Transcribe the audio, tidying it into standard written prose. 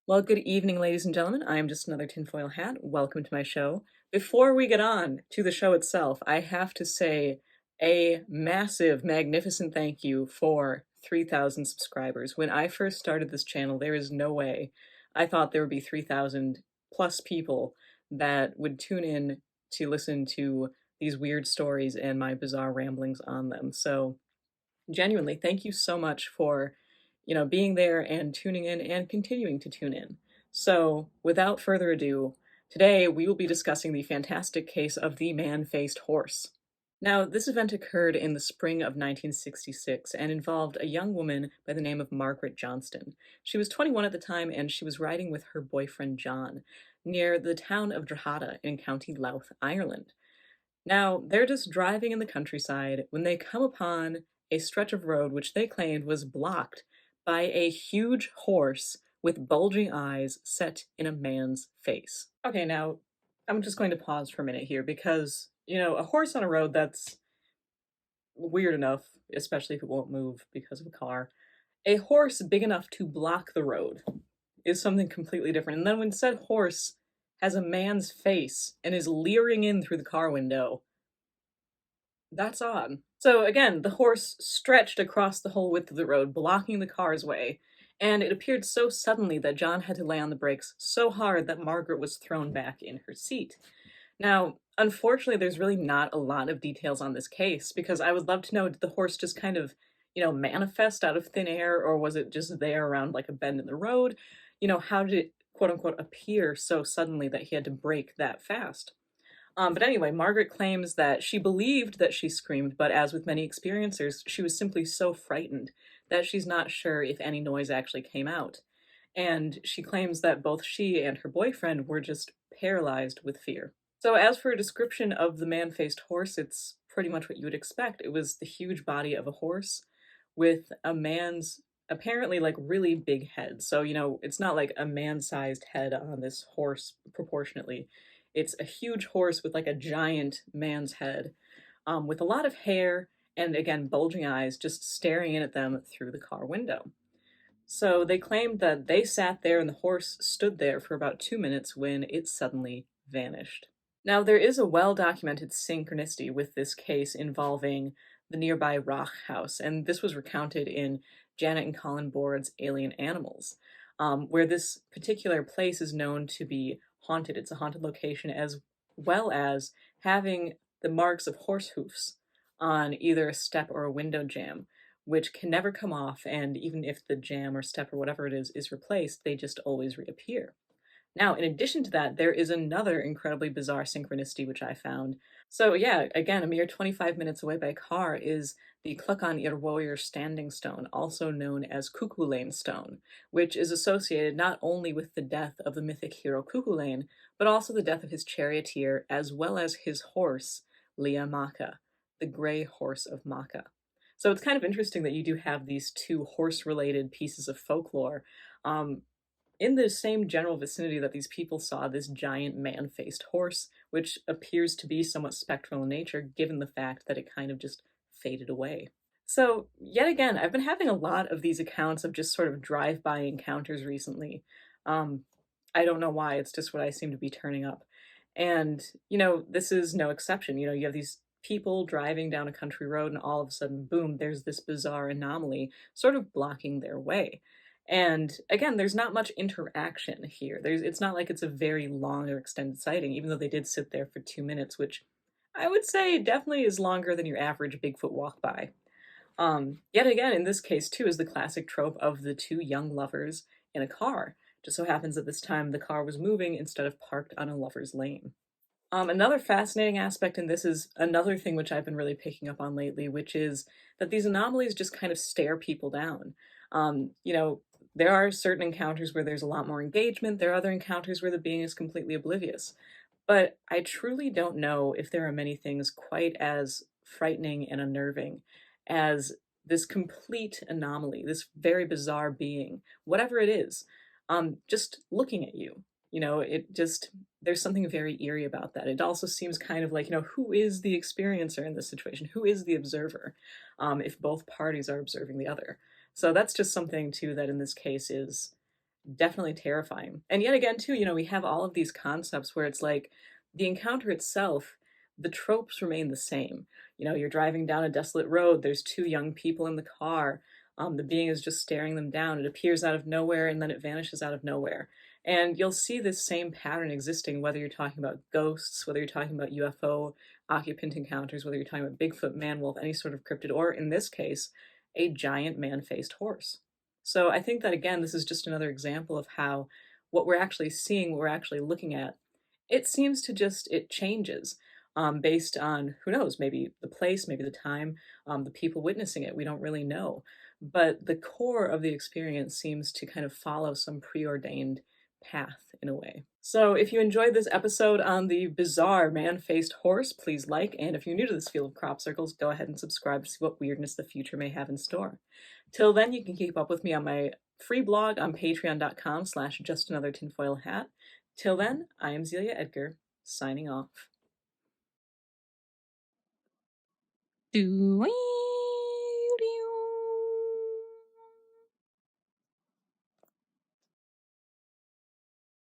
Well, good evening, ladies and gentlemen. I am just another tinfoil hat. Welcome to my show. Before we get on to the show itself, I have to say a massive, magnificent thank you for 3,000 subscribers. When I first started this channel, there is no way I thought there would be 3,000 plus people that would tune in to listen to these weird stories and my bizarre ramblings on them. So, genuinely, thank you so much for, being there and tuning in and continuing to tune in. So, without further ado, today we will be discussing the fantastic case of the man-faced horse. Now, this event occurred in the spring of 1966 and involved a young woman by the name of Margaret Johnston. She was 21 at the time and she was riding with her boyfriend John near the town of Drogheda in County Louth, Ireland. Now, they're just driving in the countryside when they come upon a stretch of road which they claimed was blocked by a huge horse with bulging eyes set in a man's face. Okay, now I'm just going to pause for a minute here because, a horse on a road, that's weird enough, especially if it won't move because of a car. A horse big enough to block the road is something completely different. And then when said horse has a man's face and is leering in through the car window, that's odd. So again, the horse stretched across the whole width of the road, blocking the car's way, and it appeared so suddenly that John had to lay on the brakes so hard that Margaret was thrown back in her seat. Now, unfortunately, there's really not a lot of details on this case because I would love to know, did the horse just kind of, manifest out of thin air, or was it just there around like a bend in the road? How did it quote unquote appear so suddenly that he had to brake that fast? But anyway, Margaret claims that she believed that she screamed, but as with many experiencers, she was simply so frightened that she's not sure if any noise actually came out. And she claims that both she and her boyfriend were just paralyzed with fear. So, as for a description of the man faced horse, it's pretty much what you would expect. It was the huge body of a horse with a man's apparently like really big head. So, it's not like a man sized head on this horse proportionately. It's a huge horse with like a giant man's head, with a lot of hair and again, bulging eyes just staring in at them through the car window. So they claimed that they sat there and the horse stood there for about 2 minutes when it suddenly vanished. Now, there is a well documented synchronicity with this case involving the nearby Rock House, and this was recounted in Janet and Colin Board's Alien Animals, where this particular place is known to be haunted. It's a haunted location as well as having the marks of horse hoofs on either a step or a window jamb, which can never come off, and even if the jam or step or whatever it is replaced, they just always reappear. Now, in addition to that, there is another incredibly bizarre synchronicity which I found. So, yeah, again, a mere 25 minutes away by car is the Cluckan Warrior Standing Stone, also known as Cuchulainn Stone, which is associated not only with the death of the mythic hero Cuchulainn, but also the death of his charioteer as well as his horse, Lia Macha, the gray horse of Macha. So it's kind of interesting that you do have these two horse-related pieces of folklore. Um, in the same general vicinity that these people saw this giant man-faced horse, which appears to be somewhat spectral in nature, given the fact that it kind of just faded away. So, yet again, I've been having a lot of these accounts of just sort of drive-by encounters recently. Um, I don't know why, it's just what I seem to be turning up. And, this is no exception. You have these people driving down a country road, and all of a sudden, boom, there's this bizarre anomaly sort of blocking their way. And again, there's not much interaction here. It's not like it's a very long or extended sighting, even though they did sit there for 2 minutes, which I would say definitely is longer than your average Bigfoot walk by. Yet again, in this case too, is the classic trope of the two young lovers in a car. Just so happens that this time the car was moving instead of parked on a lover's lane. Another fascinating aspect in this is another thing which I've been really picking up on lately, which is that these anomalies just kind of stare people down. There are certain encounters where there's a lot more engagement, there are other encounters where the being is completely oblivious. But I truly don't know if there are many things quite as frightening and unnerving as this complete anomaly, this very bizarre being, whatever it is, just looking at you. It just, there's something very eerie about that. It also seems kind of like, who is the experiencer in this situation? Who is the observer, if both parties are observing the other? So that's just something, too, that in this case is definitely terrifying. And yet again, too, we have all of these concepts where it's like the encounter itself, the tropes remain the same. You're driving down a desolate road, there's two young people in the car. The being is just staring them down. It appears out of nowhere and then it vanishes out of nowhere. And you'll see this same pattern existing whether you're talking about ghosts, whether you're talking about UFO occupant encounters, whether you're talking about Bigfoot, man wolf, any sort of cryptid, or in this case, a giant man faced horse. So I think that again, this is just another example of how what we're actually seeing, what we're actually looking at, it seems to just, it changes based on, who knows, maybe the place, maybe the time, the people witnessing it. We don't really know. But the core of the experience seems to kind of follow some preordained path in a way. So if you enjoyed this episode on the bizarre man-faced horse, please like, and if you're new to this field of crop circles, go ahead and subscribe to see what weirdness the future may have in store. Till then, you can keep up with me on my free blog on patreon.com/justanothertinfoilhat. Till then, I am Zelia Edgar, signing off. Doing.